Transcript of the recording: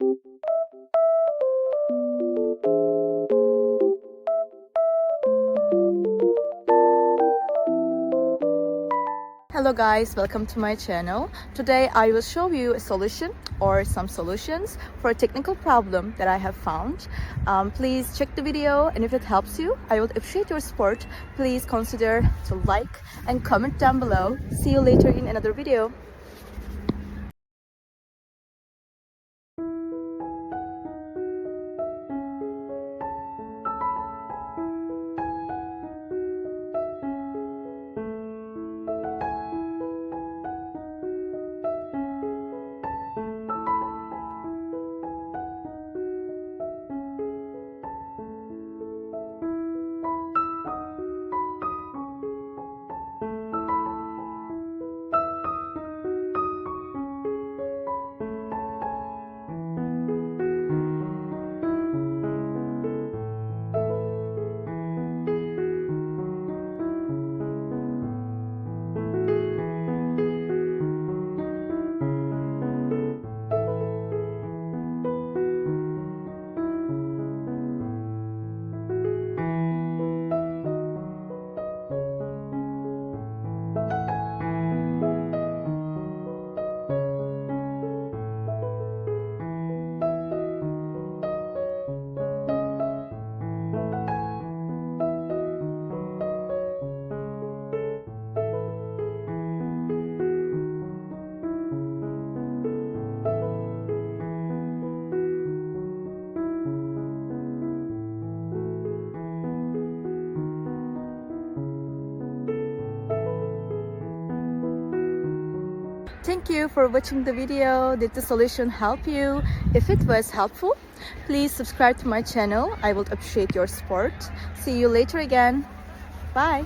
Hello guys, welcome to my channel. Today I will show you a solution or some solutions for a technical problem that I have found. Please check the video, and if it helps you, I would appreciate your support. Please consider to like and comment down below. See you later in another video. Thank you for watching the video. Did the solution help you? If it was helpful, please subscribe to my channel. I would appreciate your support. See you later again. Bye.